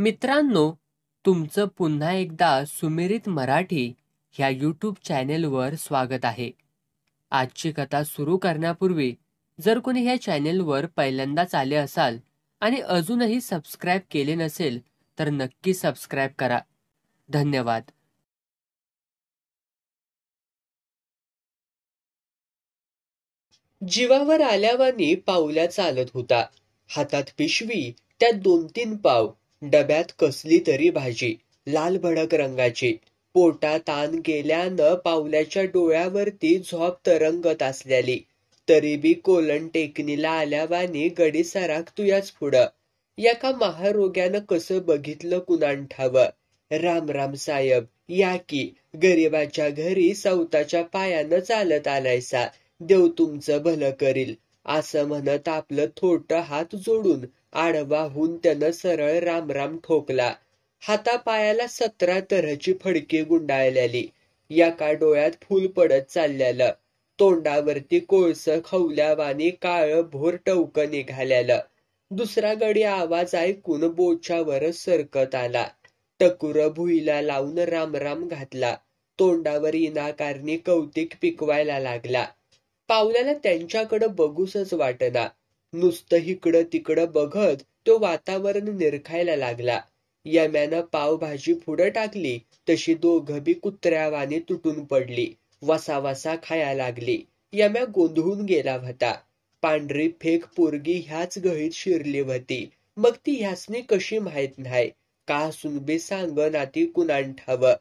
मित्रांनो, तुमचं पुन्हा एकदा सुमिरित मराठी ह्या यूट्यूब चॅनेलवर स्वागत आहे. आजची कथा सुरू करण्यापूर्वी जर कोणी ह्या चॅनेलवर पहिल्यांदाच आले असाल आणि अजूनही सबस्क्राईब केले नसेल तर नक्की सबस्क्राईब करा. धन्यवाद. जीवावर आल्यावानी पावल्या चालत होता. हातात पिशवी, त्यात 2-3 पाव, डब्यात कसली तरी भाजी, लाल भडक रंगाची. पोटात आन गेल्यानं पावल्याच्या डोळ्यावरती झोप तरंगत असल्याली. तरी बी कोलन टेकणीला आल्यावानी गडी सराकतुयाच पुढं. एका महारोग्यानं कसं बघितलं कुणान ठावं. राम राम साहेब, या की, गरीबाच्या घरी सवताच्या पायानं चालत आलायसा. देव तुमचं भलं करील, असं म्हणत आपलं थोटं हात जोडून आडवा होऊन त्यानं सरळ रामराम ठोकला. हातापायाला 17 तऱ्हेची फडकी गुंडाळलेली, एका डोळ्यात फुल पडत चाललेलं, तोंडावरती कोळसं खवल्यावानी काळं भोर टवकं निघालेलं. दुसरा गडी आवाज ऐकून बोच्यावर सरकत आला. टकुर भुईला लावून रामराम घातला. तोंडावर इनाकारणी कौतिक पिकवायला लागला. पावल्याला त्यांच्याकडं बघूसच वाटना. नुसतं इकडं तिकडं बघत तो वातावरण निरखायला लागला. यम्यानं पावभाजी पुढं टाकली तशी दोघं बी कुत्र्यावानी तुटून पडली. वसा वसा खाया लागली. यम्या गोंधळून गेला होता. पांढरी फेक पोरगी ह्याच गळीत शिरली होती. मग ती ह्यासनी कशी माहित नाही का असून बी सांगना ती कुणान ठावं.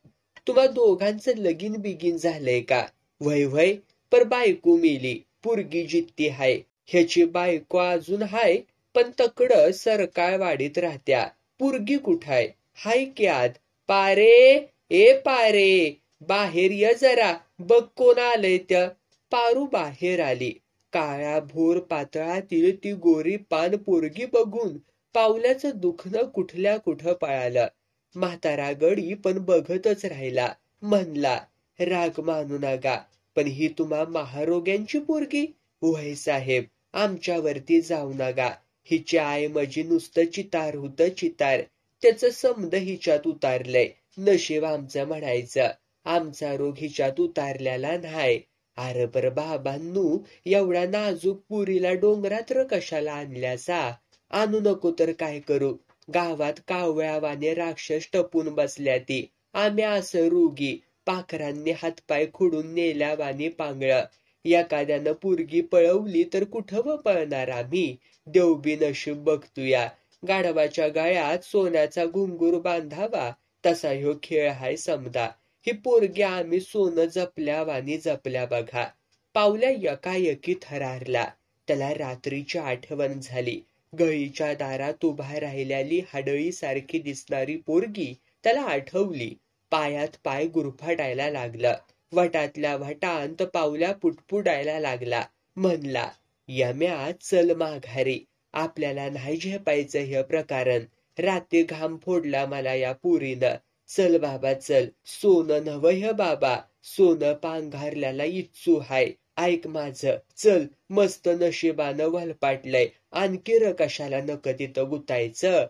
तुम्हा दोघांचं लगीन बिगीन झालंय का? व्हय व्हय, पर बायको मेली, पोरगी जित्ती हाय. ह्याची बायको अजून हाय, पण तकडं सरकाळवाडीत राहत्या. पोरगी कुठाय? हाय की आत. पारे, ए पारे, बाहेर ये जरा, बघ कोण आलंय त्या. पारू बाहेर आली. काळ्या भोर पातळातील ती गोरी पान पोरगी बघून पावल्याचं दुखणं कुठल्या कुठं पळालं. म्हातारा गडी पण बघतच राहिला. म्हणला, राग मानू नका, पण ही तुम्हा महारोग्यांची पोरगी? वय साहेब, आमच्यावरती जाऊ नका. हिची आई मजी नुसतं चितार होतं चितार. त्याचं समद हिच्यात उतारलंय. नशीब आमचं म्हणायचं. आमचा रोग हिच्यात उतारलेला नाही. अरे बर बाबांनू, एवढ्या नाजूक पुरीला डोंगरात कशाला आणल्यासा? आणू नको तर काय करू? गावात कावळ्यावाने राक्षस टपून बसल्या ती. आम्ही असं रोगी पाखरांनी हातपाय खुडून नेल्यावानी पांगळ. एखाद्यानं पुरगी पळवली तर कुठं व पळणार आम्ही? देव बी नशीब बघतूया. गाढवाच्या गळ्यात सोन्याचा घुंगूर बांधावा तसा ह्यो खेळ हाय समजा. ही पोरगी आम्ही सोनं जपल्यावानी जपल्या बघा. पावल्या एकाएकी थरारला. त्याला रात्रीची आठवण झाली. गळीच्या दारात उभा राहिल्याली हाडळी सारखी दिसणारी पोरगी त्याला आठवली. पायात पाय गुरफाटायला लागलं. वटातल्या वटांत पावल्या पुटपुटायला लागला. म्हणला, यम्या चल माघारी. आपल्याला नाही झेपायचं हे प्रकरण. रात्री घाम फोडला मला या पुरीनं. चल बाबा चल. सोनं नव हे बाबा, सोनं पांघारल्याला इच्छू हाय. ऐक माझं, चल. मस्त नशिबानं वलपाटलंय. आणखी कशाला नक तिथं गुतायचं?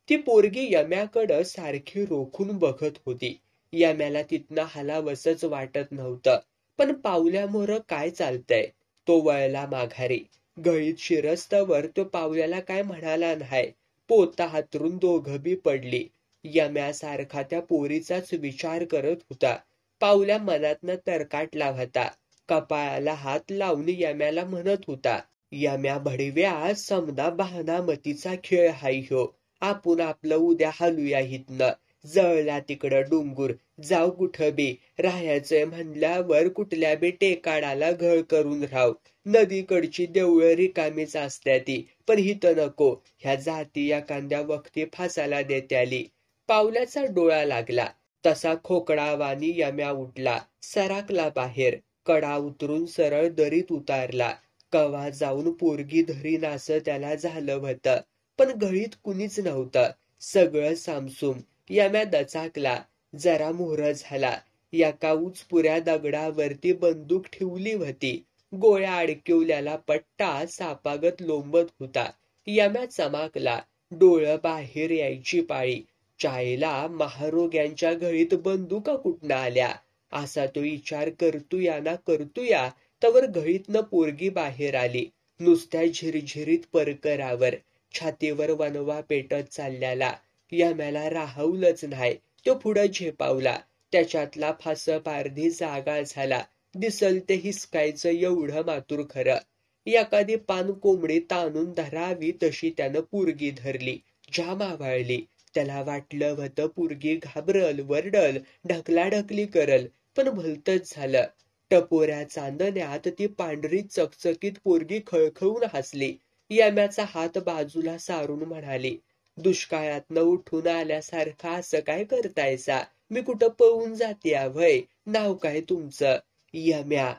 ती पोरगी यम्याकडं सारखी रोखून बघत होती. यम्याला तिथनं हलावसच वाटत नव्हतं. पण पावल्यामोर काय चालतंय? तो वळला माघारी. गळीत शिरस्तवर तो पावल्याला काय म्हणाला नाही. पोता हातरून दोघं बी पडली. यम्यासारखा त्या पोरीचाच विचार करत होता. पावल्या मनातनं तरकाटला होता. कपाळाला हात लावून यम्याला म्हणत होता, यम्या भडव्या, समदा बहानामतीचा खेळ हाय ह्यो. आपण आपलं उद्या हलूया हितनं. जळला तिकडं डोंगूर, जाऊ कुठं बी. राहायचंय म्हणल्यावर कुठल्या बी टेकाडाला घळ करून राव. नदीकडची देवळं रिकामीच असत्या ती, पण हिथं नको. ह्या जाती एखाद्या वक्ती फासाला देत्याली. पावल्याचा डोळा लागला. तसा खोकडावानी यम्या उठला. सराकला बाहेर. कडा उतरून सरळ दरीत उतारला. कवा जाऊन पोरगी धरीन असं त्याला झालं होतं. पण गळीत कुणीच नव्हतं. सगळं सामसूम. यम्या दचाकला. जरा मोहर झाला. एका उचपुऱ्या दगडावरती बंदूक ठेवली होती. गोळ्या अडकिवल्याला पट्टा सापागत लोंबत होता. यम्या चमाकला. डोळं बाहेर यायची पाळी. चायला महारोग्यांच्या घळीत बंदुका कुठनं आल्या असा तो विचार करतूया तवर घळीतनं पोरगी बाहेर आली. नुसत्या झिरझिरीत परकरावर छातीवर वनवा पेटत चालल्याला. यम्याला राहवलंच नाही. तो पुढं झेपावला. त्याच्यातला फासपारधी जागा झाला. दिसल ते हिसकायचं एवढं मातूर खरं. एखादी पान कोंबडी ताणून धरावी तशी त्यानं पोरगी धरली. जाम आवाळली. त्याला वाटलं होतं पोरगी घाबरल, वरडल, ढकलाढकली करल, पण भलतंच झालं. टपोऱ्या चांदण्यात ती पांढरी चकचकीत पोरगी खळखळून हसली. यम्याचा हात बाजूला सारून म्हणाली, दुष्काळातनं उठून आल्यासारखं असं काय करतायसा? मी कुठं पळून जाते व्हय? नाव काय तुमचं? यम्या.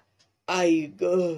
आई ग,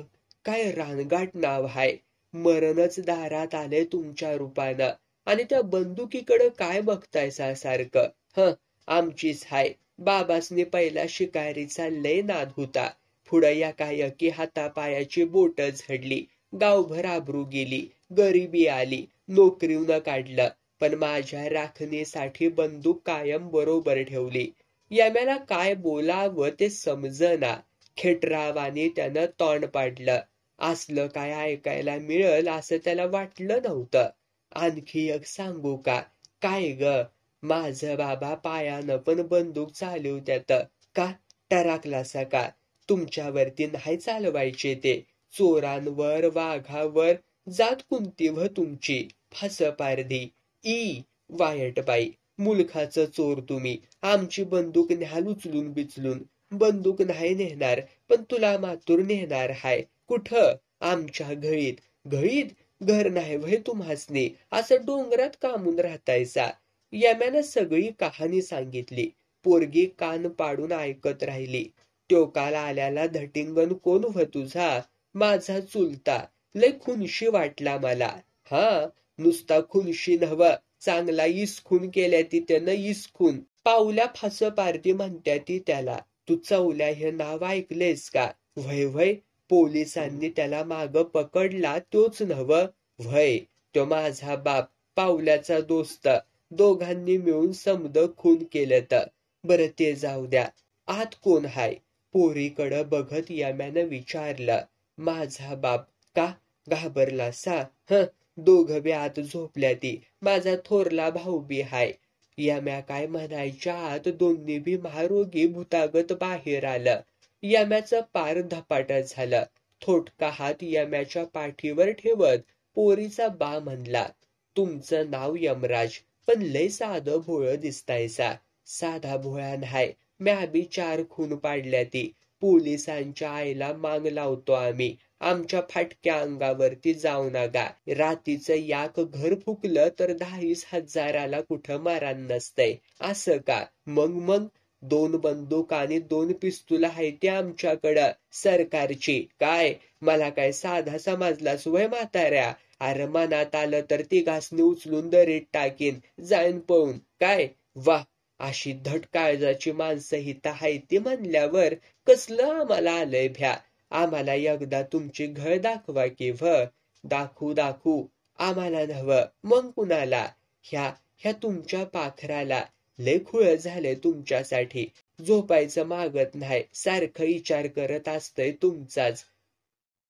काय रानगाट नाव हाय. मरणच दारात आले तुमच्या रूपानं. आणि त्या बंदुकीकडं काय बघतायसा सारखं? आमचीच हाय. बाबासनी पहिला शिकारीचा लय नाद होता. पुढं एकाएकी हातापायाची बोट झडली. गावभर आबरू गेली. गरिबी आली. नोकरीवनं काढलं. पण माझ्या राखणीसाठी बंदूक कायम बरोबर ठेवली. यम्याला काय बोलावं ते समजना. खेटरावाने त्यानं तोंड पाडलं. असलं काय ऐकायला मिळल असं त्याला वाटलं नव्हतं. आणखी एक सांगू का? काय ग? माझं बाबा पायानं पण बंदूक चालवत्यात. का? टराकलासा का? तुमच्यावरती नाही चालवायचे ते. चोरांवर, वाघावर जात कोणती व तुमची? फासपारधी. वायट बाई. मुलखाचं चोर तुम्ही. आमची बंदूक न्याल उचलून बिचलून. बंदूक नाही नेणार, पण तुला मातूर नेणार हाय. कुठं? आमच्या घळीत. घळीत? घर नाही व्हय तुम्हासनी? असं डोंगरात कामून राहतायसा. यम्यानं सगळी कहाणी सांगितली. पोरगी कान पाडून ऐकत राहिली. टोकाला आल्याला धटिंगण कोण व तुझा? माझा चुलता. लय खुनशी वाटला मला. नुसता खुनशी नव्ह, चांगला इसखून केल्या ती त्यानं इसखून. पावल्या फासपारधी म्हणत्या ती त्याला. तू चवल्या हे नाव ऐकलेस का? व्हय. पोलिसांनी त्याला माग पकडला तोच नव्ह? व्हय. तो माझा बाप, पावल्याचा दोस्त. दोघांनी मिळून समद खून केलं. बरं ते जाऊ द्या. आत कोण हाय? पोरीकडं बघत यम्यानं विचारलं. माझा बाप. का? घाबरला सा? दोघं बी आत झोपल्या ती. माझा थोरला भाऊ बी हाय. यम्या काय म्हणायच्या आत दोन्ही बी महारोगी भूतागत बाहेर आलं. यम्याचं पार धपाट झालं. थोटका हात यम्याच्या पाठीवर ठेवत पोरीचा बा म्हणला, तुमचं नाव यमराज, पण लय साधं भोळं दिसतायसा. साधा भोळा नाही. म्या बी 4 खून पाडल्या ती. पोलिसांच्या आईला माग लावतो आम्ही. आमच्या फाटक्या अंगावरती जाऊ नका. रातीचं याक घर फुकलं तर 10,000-20,000ला कुठं मारान नसतंय. असं का? मग 2 बंदूक आणि 2 पिस्तूल हायती आमच्याकडं सरकारची. काय? मला काय साधा समजलास वय म्हाताऱ्या? अरे मनात आलं तर तिघासनी उचलून दरीत टाकीन. जाईन पळून. काय? वाह, अशी धट काळजाची माणसं हित हायती म्हणल्यावर कसलं आम्हाला आलंय भ्या. आम्हाला एकदा तुमची घळ दाखवा की दाखवू. आम्हाला नव्ह, मग कुणाला? ह्या तुमच्या पाखराला. लय खुळ झालंय तुमच्यासाठी. झोपायचं मागत नाही. सारखं विचार करत असतंय तुमचाच.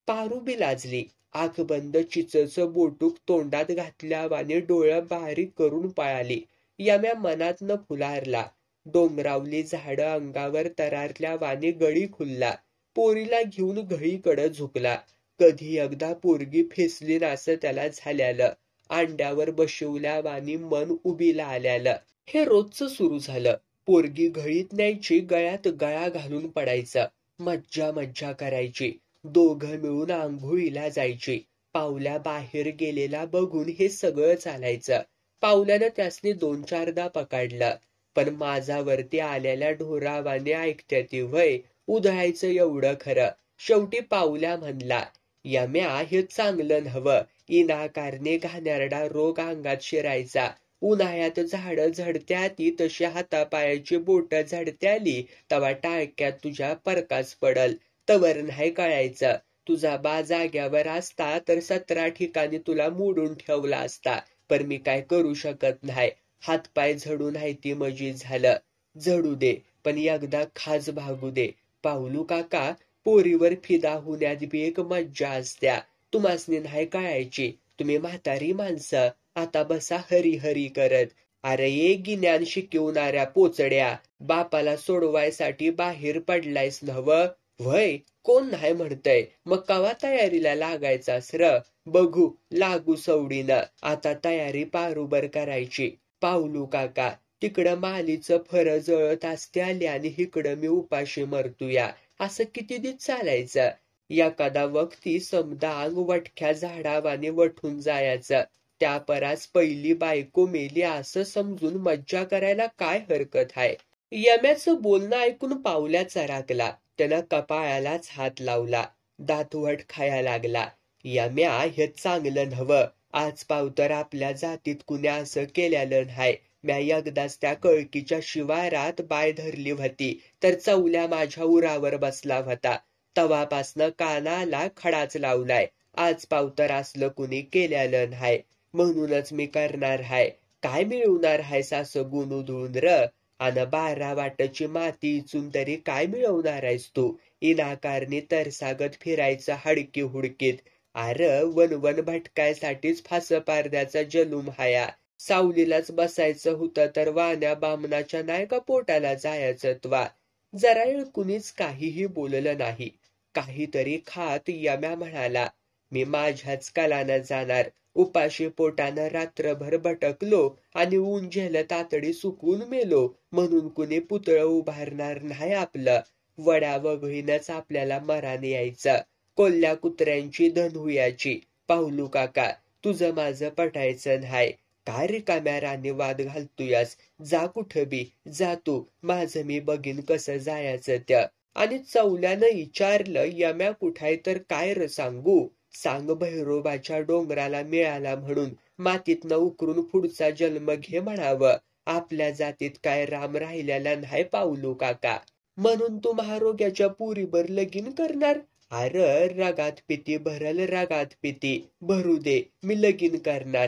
पारू बी लाजली. आख बंद चिचचं बोटूक तोंडात घातल्यावाने डोळं बारीक करून पळाली. यम्या मनातनं फुलारला. डोंगरावली झाडं अंगावर तरारल्यावाने गळी खुलला. पोरीला घेऊन घळीकडं झुकला. कधी एकदा पोरगी फेसली असं त्याला झाल्यालं. अंड्यावर बशिवल्यावानी मन उभीला आल्यालं. हे रोजचं सुरू झालं. पोरगी घळीत न्यायची, गळ्यात गळा घालून पडायचा. मज्जा करायची. दोघं मिळून आंघोळीला जायची. पावल्या बाहेर गेलेला बघून हे सगळं चालायचं. पावल्यानं त्यासनी 2-4दा पकडलं. पण माझावरती आलेल्या ढोरावाने ऐकत्याती व्हय. उधळायचं एवढं खरं. शेवटी पावल्या म्हणला, यम्या हे चांगलं नव्ह. इनाकारणे घाणेरडा रोग अंगात शिरायचा. उन्हाळ्यात झाडं झडत्याती तशी हातापायाची बोट झडत्याली तवा टाळक्यात तुझ्या परकाच पडल. तवर नाही कळायचं. तुझा बा जाग्यावर असता तर 17 ठिकाणी तुला मोडून ठेवला असता. पण मी काय करू शकत नाही. हातपाय झडून हायती मजी झालं. झडू दे, पण एकदा खाज भागू दे. पाऊलू काका, पोरीवर फिदा होण्यात बी एक मज्जा असत्या. तुम्हासनी नाही कळायची. तुम्ही म्हातारी माणसं. आता बसा हरी हरी करत. अरे ये गिन्यान शिकवणाऱ्या पोचड्या, बापाला सोडवायसाठी बाहेर पडलायस नव्ह? व्हय, कोण नाही म्हणतय. मग कवा तयारीला लागायचास र? बघू, लागू सवडीनं. आता तयारी पारूबर करायची. पाऊलू काका, तिकडं मालीचं फर जळत असते आली आणि इकडं मी उपाशी मरतूया. असं किती दिस चालायचं? एखादा वक्ती समदा अंग वटक्या झाडावाने वठून जायचं. त्या परास पहिली बायको मेली असं समजून मज्जा करायला काय हरकत आहे? यम्याचं बोलणं ऐकून पाऊल्या चराकला. त्यानं कपाळालाच हात लावला. दातवट खाया लागला. यम्या, हे चांगलं नव्ह. आज पाव तर आपल्या जातीत कुण्या असं केलेलं नाही. म्या एकदाच त्या कळकीच्या शिवारात बाय धरली होती, तर चवल्या माझ्या उरावर बसला होता. तवापासनं कानाला खडाच लावलाय. आज पाव तर असलं कुणी केलेलं नाही. म्हणूनच मी करणार हाय. काय मिळवणार आहेस असं गुण उधळून र? अन 12 वाटची माती इचून तरी काय मिळवणार आहेस तू? इनाकारणी तरसागत फिरायचं हडकी हुडकीत. अर वनवन भटकायसाठीच फास पारद्याचा जलूम हाया. सावलीलाच बसायचं होतं तर वाण्या बामणाच्या नाही का पोटाला जायचं त्वा. जरा कुणीच काहीही बोललं नाही. काहीतरी खात यम्या म्हणाला, मी माझ्याच कलानं जाणार. उपाशी पोटानं रात्रभर भटकलो आणि ऊन झेल तातडी सुकून मेलो म्हणून कुणी पुतळं उभारणार नाही आपलं. वड्या वगळीनच आपल्याला मरण यायचं. कोल्ह्या कुत्र्यांची धनहुयाची. पाऊलू काका, तुझं माझं पटायचं नाही. काय रिकाम्या राणी वाद घालतोयास? जा कुठं बी, जा तू. माझं मी बघीन कसं जायचं त्या. आणि चवल्यानं विचारलं, यम्या कुठाय तर काय र सांगू? सांग भैरोबाच्या डोंगराला मिळाला म्हणून. मातीतनं उकरून पुढचा जन्म घे म्हणावं. आपल्या जातीत काय राम राहिलेला नाही पाऊलू काका. म्हणून तू महारोग्याच्या पुरीवर लगीन करणार? अर रगात पिती भरल रगात पिती. भरू दे, मी लगीन करणार.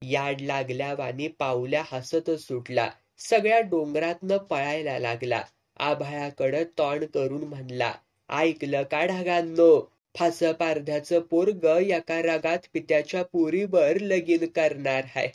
याड लागल्यावानी पाऊल्या हसतच सुटला. सगळ्या डोंगरातनं पळायला लागला. आभाळाकडं तोंड करून म्हणला, ऐकलं का ढगांनो? फास पारध्याचं पोरग एका रगात पित्याच्या पुरीवर लगीन करणार हाय.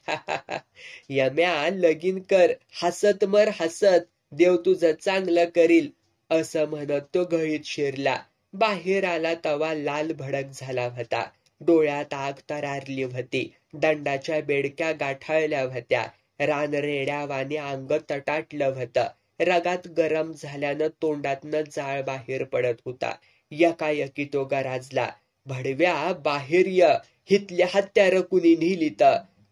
यम्या, लगीन कर. हसत मर हसत. देव तुझं चांगलं करील. असं म्हणत तो गळीत शिरला. बाहेर आला तवा लाल भडक झाला होता. डोळ्यात आग तरारली होती. दंडाच्या बेडक्या गाठाळल्या होत्या. रानरेड्यावाने अंग तटाटलं होतं. रगात गरम झाल्यानं तोंडातनं जाळ बाहेर पडत होता. एकाएकी तो गराजला, भडव्या बाहेर य. हितल्या हत्यार कुणी नेलीत?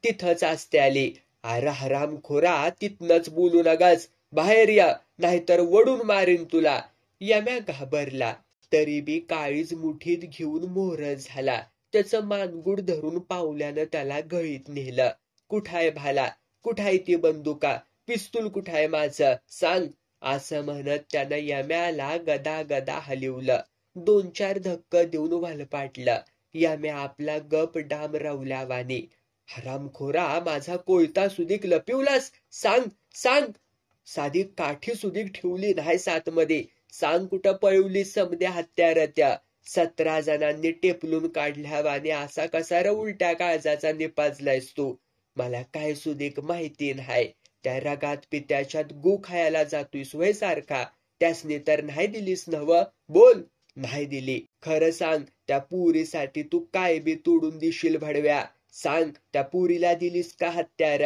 तिथंच असते आली. अरे हरामखोरा, तिथनच बोलू नगास. बाहेर या, नाहीतर वडून मारीन तुला. यम्या घाबरला. तरी बी काळीज मुठीत घेऊन मोहर झाला. त्याचं मानगुड धरून पावल्यानं त्याला गळीत नेलं. कुठाय भाला? कुठाय ती बंदुका? पिस्तूल कुठाय माझं? सांग. असं म्हणत त्यानं यम्याला गदा गदा हलवलं. 2-4 धक्क देऊन वालपाटलं. यम्या आपला गप डाम रवल्यावानी. हरामखोरा, माझा कोयता सुधीक लपिवलास? सांग, सांग. साधी काठी सुधीक ठेवली नाही सातमध्ये. सांग कुठं पळवली समद्या हत्यार त्या? 17 जणांनी टेपलून काढल्यावाने असा कसा र उलट्या काळजाचा निपाजलायस तू? मला काय सुधीक माहिती नाही. त्या रगात पित्याच्यात गू खायला जातोयस वय सारखा? त्यासनी तर नाही दिलीस नव्ह? बोल. नाही दिली. खरं सांग, त्या पुरीसाठी तू काय बी तोडून दिशील भडव्या. सांग, त्या पुरीला दिलीस का हत्यार?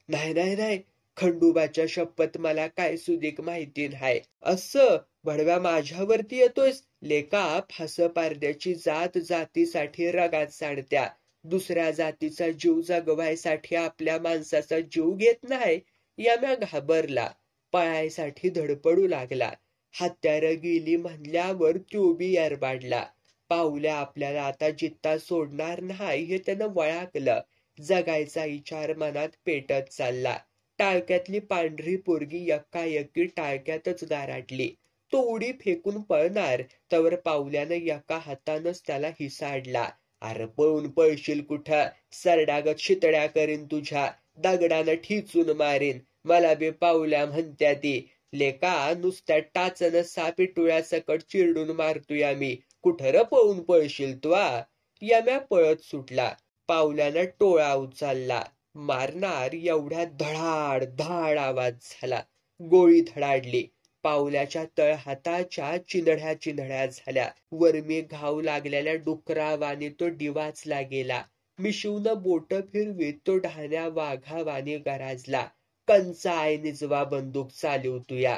नाही नाही नाही, खंडोबाच्या शपथ मला काय सुधीक माहिती नाही. असं भडव्या माझ्यावरती येतोयस? लेका, फास पारद्याची जात जातीसाठी रगात सांडत्या. दुसऱ्या जातीचा जीव जगवायसाठी आपल्या माणसाचा जीव घेत नाही. यम्या घाबरला. पळायसाठी धडपडू लागला. हत्यार गेली म्हणल्यावर तो बी यारबाडला. पाऊल्या आपल्याला आता जित्ता सोडणार नाही हे त्यानं वळाकलं. जगायचा विचार मनात पेटत चालला. टाळक्यातली पांढरी पोरगी एकाएकी टाळक्यातच गाराटली. तो उडी फेकून पळणार तवर पाऊल्यानं एका हातानंच त्याला हिसाडला. अरे पळून पळशील कुठं? सरडागत शितड्या करीन तुझ्या. दगडानं ठिचून मारीन. मला बी पावल्या म्हणत्या ती. लेका नुसत्या टाचन सापिटुळ्या सकट चिरडून मारतोय आम्ही. कुठं र पळून पळशील तू आ? यम्या पळत सुटला. पावल्यानं टोळा उचलला. मारणार एवढ्या धडाड धाड आवाज झाला. गोळी धडाडली. पावल्याच्या तळहाताच्या चिंधड्या चिंधड्या झाल्या. वरमी घाव लागलेल्या डुकरावानी तो डिवाचला गेला. मिशून बोट फिरवीत तो ढाण्या वाघावानी गराजला. कंचा आय निजवा बंदूक चालवतोया.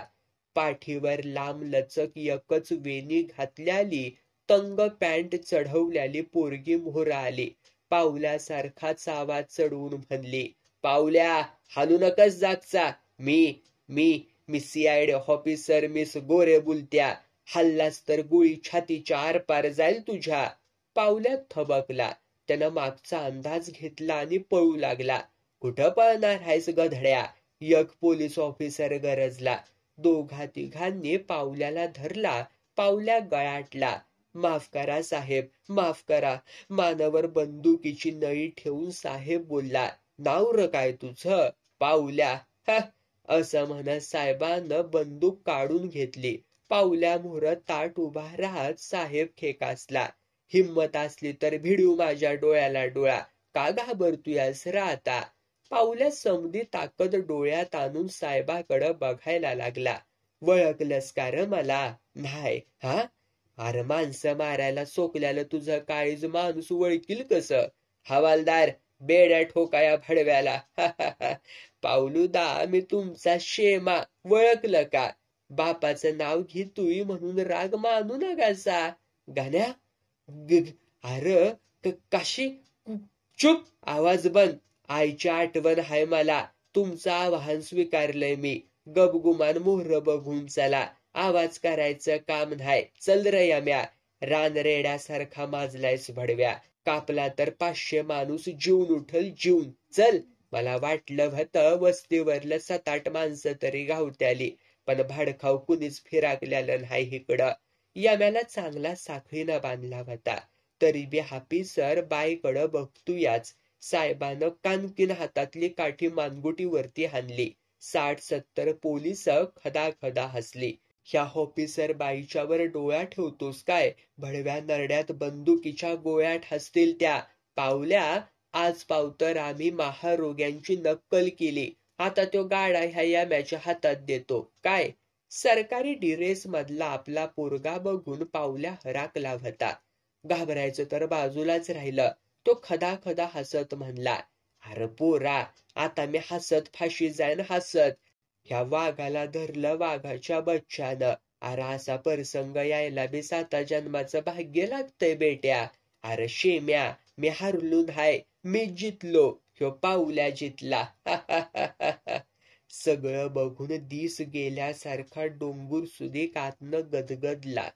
पाठीवर लांब लचक एकच वेणी घातल्याली तंग पॅन्ट चढवल्याली पोरगी मोहर आली. पावल्यासारखाच आवाज चढवून म्हणली, पावल्या हालू नकस जागचा. मी CID ऑफिसर मिस गोरे बोलत्या. हल्लास तर गोळी छातीच्या आरपार जाईल तुझ्या. पावल्या थबकला. त्यानं मागचा अंदाज घेतला आणि पळू लागला. कुठं पळणार आहेस गधड्या? एक पोलीस ऑफिसर गरजला. दोघा तिघांनी पावल्याला धरला. पावल्या गळाटला. माफ करा साहेब, माफ करा. मानावर बंदुकीची नळी ठेवून साहेब बोलला, नाव र काय तुझं? पावल्या. असं म्हणत साहेबानं बंदूक काढून घेतली. पावल्या मोहर ताट उभा राहत साहेब खेकासला. हिम्मत असली तर भिडू माझ्या डोळ्याला डोळा. का घाबरतोयस र आता? पावल्या समधी ताकद डोळ्यात आणून साहेबाकडं बघायला लागला. वळखलंस का र मला? नाही. हा? अरे माणसं मारायला सोकल्याला तुझं काळीज माणूस वळकील कसं? हवालदार बेड्या ठोकाया भडव्याला. पावलूदा मी तुमचा शेमा. वळखलं का? बापाचं नाव घेतोय म्हणून राग मानू नकासा. गाण्या अरे काशी चुप. आवाज बंद. आईची आठवण हाय मला. तुमचं आवाहन स्वीकारलंय मी. गबगुमान मोहर बघून चला. आवाज करायचं काम नाही. चल रे यम्या. रानरेड्यासारखा माजलायस भडव्या. कापला तर 500 माणूस जीवन उठल जीवन. चल. मला वाटलं होतं वस्तीवरलं 7-8 माणसं तरी गावत्याली, पण भाडखाव कुणीच फिराकल्यालं नाही इकडं. यम्याला चांगला साखळीनं बांधला होता. तरी बी हापीसर बाईकडं बघतोयाच. साहेबानं कानकीन हातातली काठी मानगुटीवरती हाणली. 60-70 पोलिस खदाखदा हसली. ह्या ऑफिसर बाईच्यावर डोळा ठेवतोस काय? भडव्या नरड्यात बंदुकीच्या गोळ्या ठासतील त्या. पावल्या, आज पावतर आम्ही महारोग्यांची नक्कल केली. आता तो गाडा ह्या यम्याच्या हातात देतो. काय? सरकारी ड्रेस मधला आपला पोरगा बघून पावल्या हराकला होता. घाबरायचं तर बाजूलाच राहिलं. तो खदा हसत म्हणला, अरे पोरा, आता मी हसत फाशी जाईन हसत. ह्या वाघाला धरलं वाघाच्या बच्च्यानं. अरे असा प्रसंग यायला बी 7 जन्माचं भाग्य लागतंय बेट्या. अरे शेम्या, मी हरलो नाही. मी जितलो. ह्यो पावल्या जितला. सगळं बघून दिस गेल्यासारखा डोंगूर सुधी कातनं गदगदला.